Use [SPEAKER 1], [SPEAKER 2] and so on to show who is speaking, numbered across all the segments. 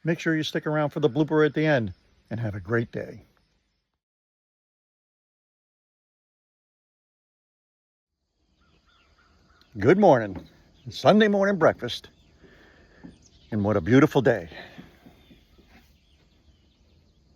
[SPEAKER 1] Make sure you stick around for the blooper at the end, and have a great day. Good morning. Sunday morning breakfast. And what a beautiful day.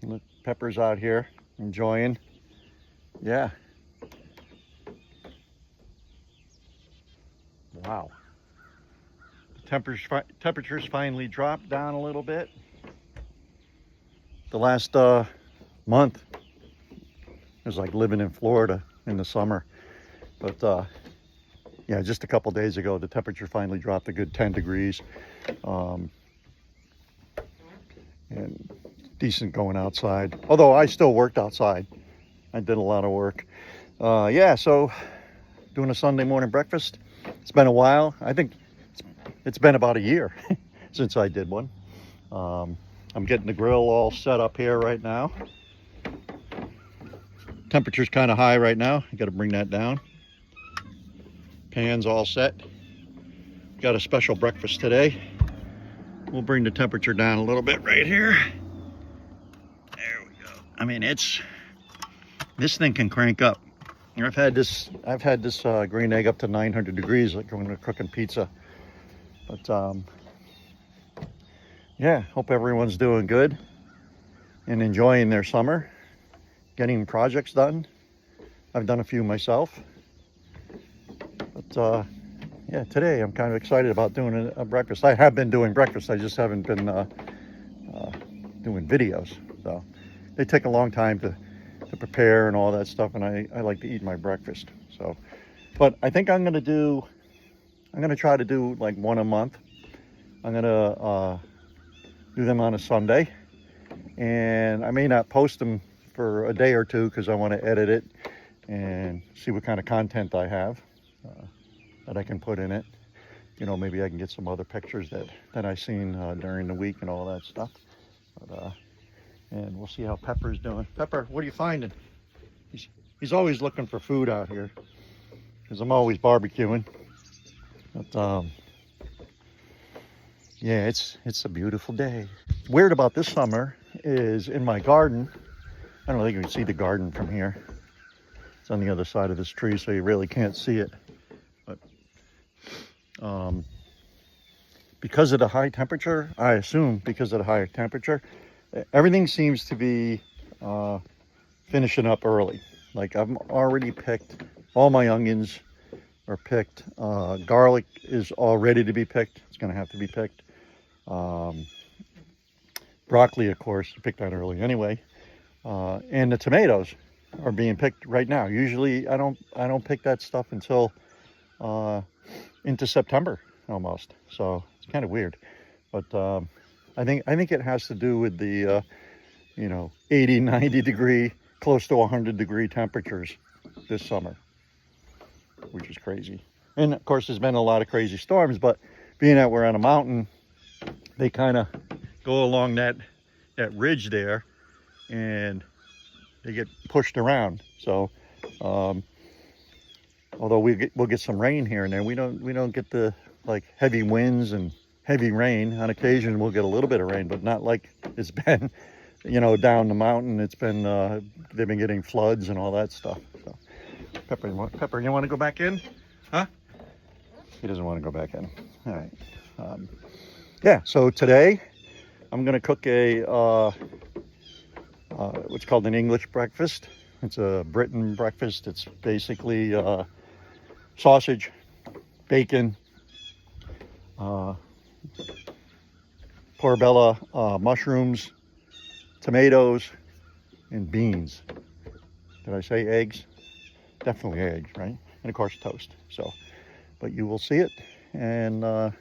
[SPEAKER 1] Look, Pepper's out here enjoying. Yeah. Wow. The temperatures finally dropped down a little bit. The last month it was like living in Florida in the summer. But yeah, just a couple days ago, the temperature finally dropped a good 10 degrees. And decent going outside. Although I still worked outside. I did a lot of work. Yeah, so doing a Sunday morning breakfast. It's been a while. I think it's been about a year since I did one. I'm getting the grill all set up here right now. Temperature's kind of high right now. I got to bring that down. Pan's all set. Got a special breakfast today. We'll bring the temperature down a little bit right here. There we go. I mean, this thing can crank up. I've had this green egg up to 900 degrees, like when we're cooking pizza. But yeah, hope everyone's doing good and enjoying their summer, getting projects done. I've done a few myself. But yeah, today I'm kind of excited about doing a breakfast. I have been doing breakfast. I just haven't been doing videos. So they take a long time to prepare and all that stuff, and I like to eat my breakfast. So, but I think I'm gonna try to do like one a month. I'm gonna do them on a Sunday, and I may not post them for a day or two because I want to edit it and see what kind of content I have that I can put in it. You know, maybe I can get some other pictures that I seen during the week and all that stuff. But and we'll see how Pepper's doing. Pepper, what are you finding? He's always looking for food out here because I'm always barbecuing. But yeah, it's a beautiful day. Weird about this summer is in my garden. I don't think you can see the garden from here. It's on the other side of this tree, so you really can't see it. But because of the high temperature, I assume because of the higher temperature, everything seems to be finishing up early. Like I've already picked, all my onions are picked. Garlic is all ready to be picked. It's gonna have to be picked. Broccoli, of course, I picked that early anyway. And the tomatoes are being picked right now. Usually I don't pick that stuff until into September almost. So it's kind of weird. But I think it has to do with the 80, 90 degree, close to 100 degree temperatures this summer, which is crazy. And of course there's been a lot of crazy storms, but being that we're on a mountain, they kind of go along that ridge there and they get pushed around. So although we'll get some rain here and there, we don't get the like heavy winds and heavy rain. On occasion we'll get a little bit of rain, but not like it's been down the mountain. It's been they've been getting floods and all that stuff. So Pepper, you want to go back in? Huh? He doesn't want to go back in. All right. Yeah, so today I'm gonna cook a what's called an English breakfast. It's a Britain breakfast. It's basically sausage, bacon, portobello, mushrooms, tomatoes, and beans. Did I say eggs? Definitely eggs, right? And of course toast. So, but you will see it, and we'll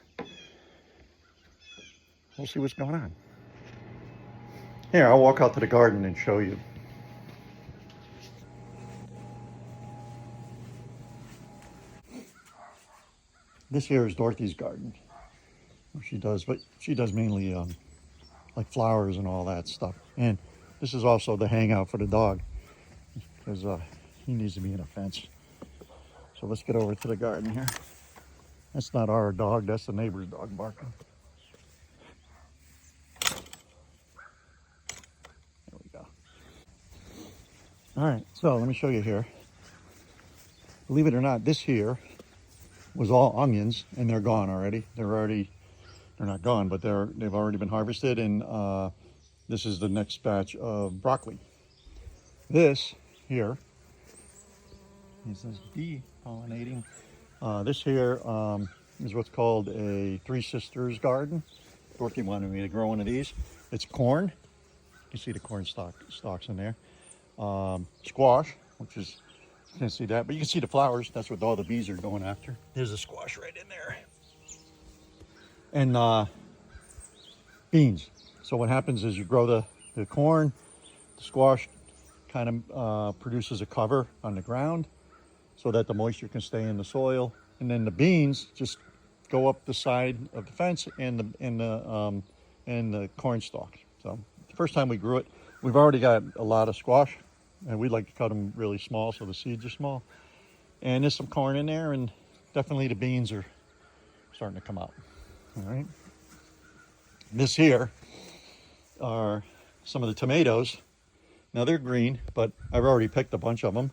[SPEAKER 1] see what's going on. Here, I'll walk out to the garden and show you. This here is Dorothy's garden. She does mainly like flowers and all that stuff. And this is also the hangout for the dog because he needs to be in a fence. So let's get over to the garden here. That's not our dog, that's the neighbor's dog barking. All right, so let me show you here. Believe it or not, this here was all onions, and they're gone already. They're not gone, but they've already been harvested, and this is the next batch of broccoli. This here is this bee pollinating. This here is what's called a Three Sisters garden. Dorothy wanted me to grow one of these. It's corn. You can see the corn stalks in there. Squash, which is, you can't see that, but you can see the flowers. That's what all the bees are going after. There's a squash right in there. And beans. So what happens is you grow the corn, the squash kind of produces a cover on the ground so that the moisture can stay in the soil. And then the beans just go up the side of the fence and the corn stalks. So the first time we grew it, we've already got a lot of squash, and we'd like to cut them really small so the seeds are small. And there's some corn in there, and definitely the beans are starting to come out. All right. This here are some of the tomatoes. Now they're green, but I've already picked a bunch of them.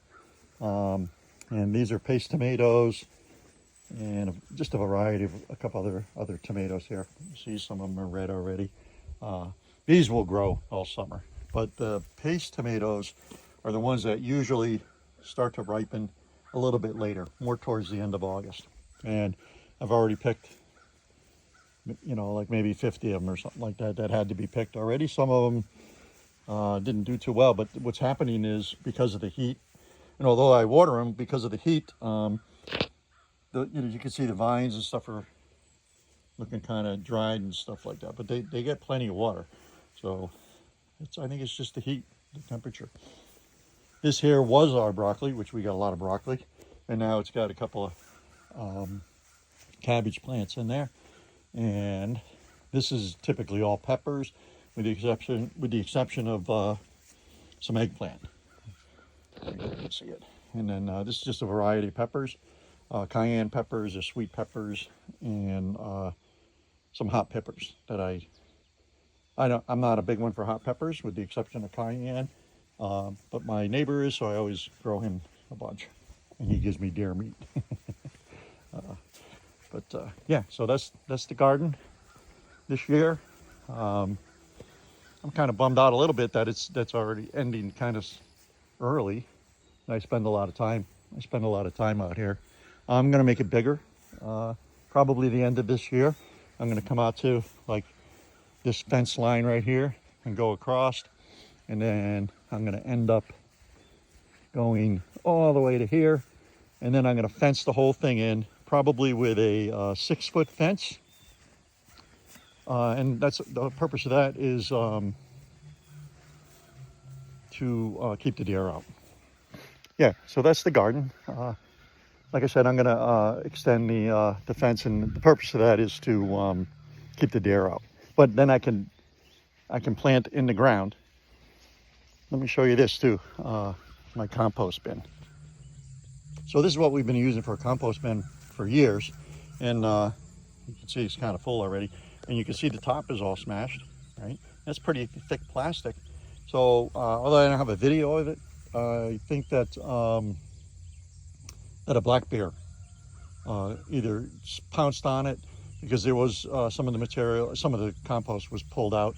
[SPEAKER 1] And these are paste tomatoes, and just a variety of a couple other tomatoes here. You see some of them are red already. These will grow all summer, but the paste tomatoes are the ones that usually start to ripen a little bit later, more towards the end of August. And I've already picked, you know, like maybe 50 of them or something like that that had to be picked already. Some of them didn't do too well, but what's happening is because of the heat, and although I water them because of the heat, you can see the vines and stuff are looking kind of dried and stuff like that, but they get plenty of water. So I think it's just the heat, the temperature. This here was our broccoli, which we got a lot of broccoli, and now it's got a couple of cabbage plants in there. And this is typically all peppers, with the exception of some eggplant. You can see it. And then this is just a variety of peppers. Cayenne peppers, or sweet peppers, and some hot peppers that I'm not a big one for hot peppers, with the exception of cayenne, but my neighbor is, so I always grow him a bunch, and he gives me deer meat. Yeah, so that's the garden this year. I'm kind of bummed out a little bit that that's already ending kind of early. I spend a lot of time out here. I'm going to make it bigger, probably the end of this year. I'm going to come out to like this fence line right here and go across, and then I'm going to end up going all the way to here, and then I'm going to fence the whole thing in, probably with a 6-foot fence. And that's the purpose of that is to keep the deer out. Yeah, so that's the garden. Like I said, I'm going to extend the fence, and the purpose of that is to keep the deer out. But then I can plant in the ground. Let me show you this too, my compost bin. So this is what we've been using for a compost bin for years, and you can see it's kind of full already. And you can see the top is all smashed, right? That's pretty thick plastic. So although I don't have a video of it, I think that a black bear either pounced on it, because there was some of the compost was pulled out,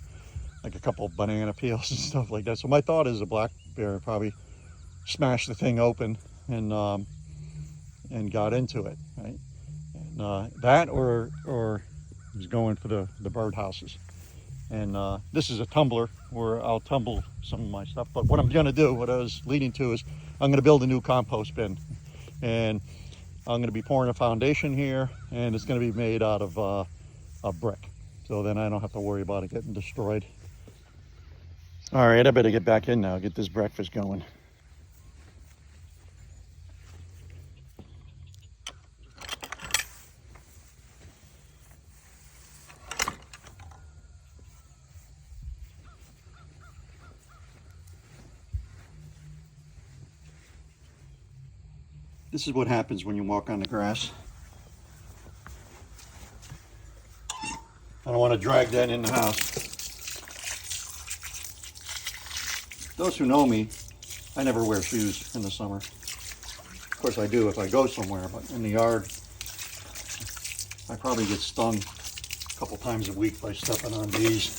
[SPEAKER 1] like a couple of banana peels and stuff like that. So my thought is a black bear probably smashed the thing open and got into it, right? And that or was going for the bird houses. And this is a tumbler where I'll tumble some of my stuff. But what I'm going to do, what I was leading to, is I'm going to build a new compost bin. And I'm going to be pouring a foundation here, and it's going to be made out of a brick. So then I don't have to worry about it getting destroyed. All right, I better get back in now, get this breakfast going. This is what happens when you walk on the grass. I don't want to drag that in the house. Those who know me I never wear shoes in the summer. Of course I do if I go somewhere, but in the yard, I probably get stung a couple times a week by stepping on bees.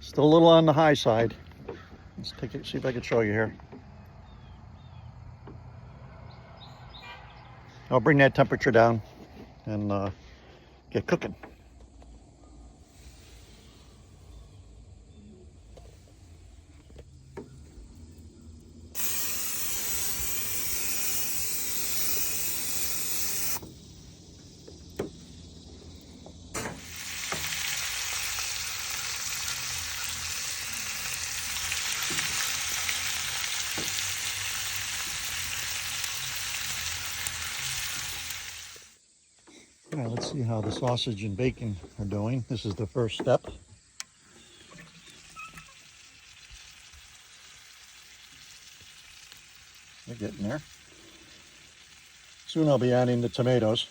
[SPEAKER 1] Still a little on the high side. Let's take it, see if I can show you here. I'll bring that temperature down and get cooking. All right, let's see how the sausage and bacon are doing. This is the first step. They're getting there. Soon I'll be adding the tomatoes.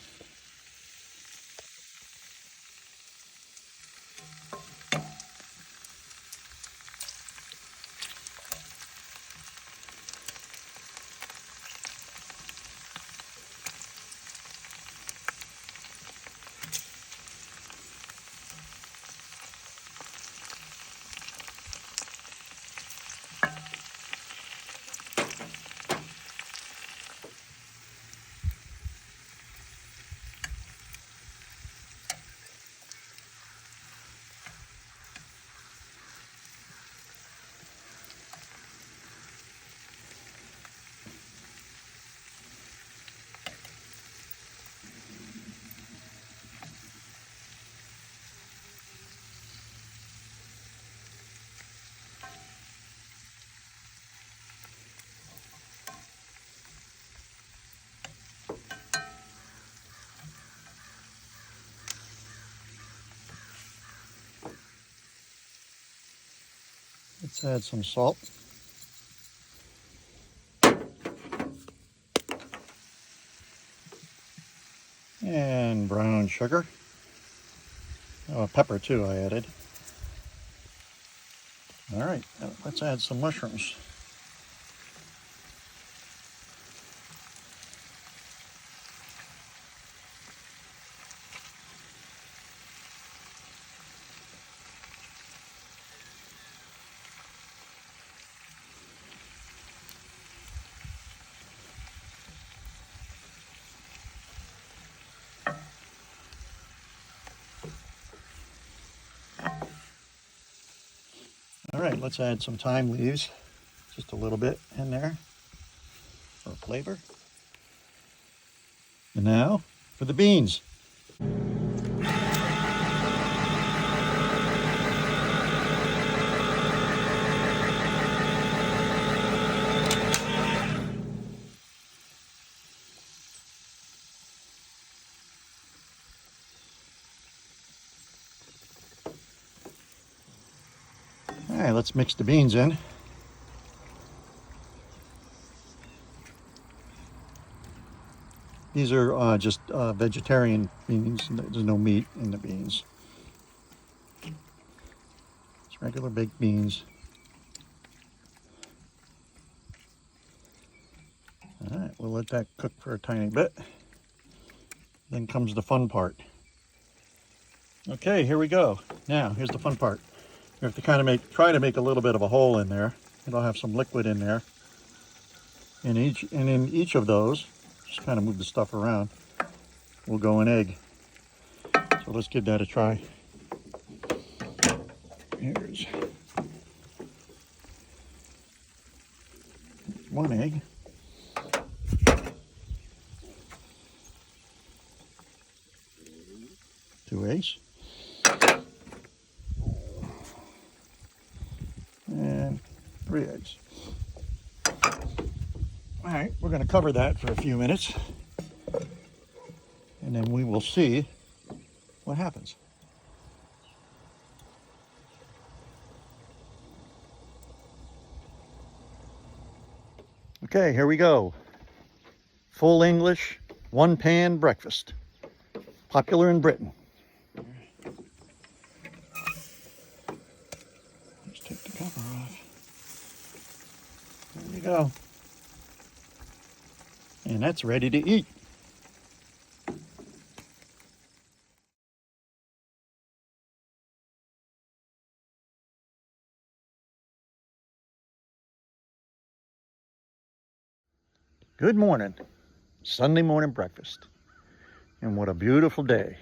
[SPEAKER 1] Let's add some salt. And brown sugar. Oh, pepper too I added. All right, let's add some mushrooms. All right, let's add some thyme leaves, just a little bit in there for flavor. And now for the beans. All right, let's mix the beans in. These are just vegetarian beans. There's no meat in the beans. It's regular baked beans. All right, we'll let that cook for a tiny bit. Then comes the fun part. Okay, here we go. Now, here's the fun part. You have to kind of try to make a little bit of a hole in there. It'll have some liquid in there. And in each of those, just kind of move the stuff around, will go an egg. So let's give that a try. Here's one egg. Two eggs. And 3 eggs. All right, we're going to cover that for a few minutes, and then we will see what happens. Okay, here we go. Full English, one pan breakfast. Popular in Britain. Let's take the cover off. There you go. And that's ready to eat. Good morning. Sunday morning breakfast. And what a beautiful day.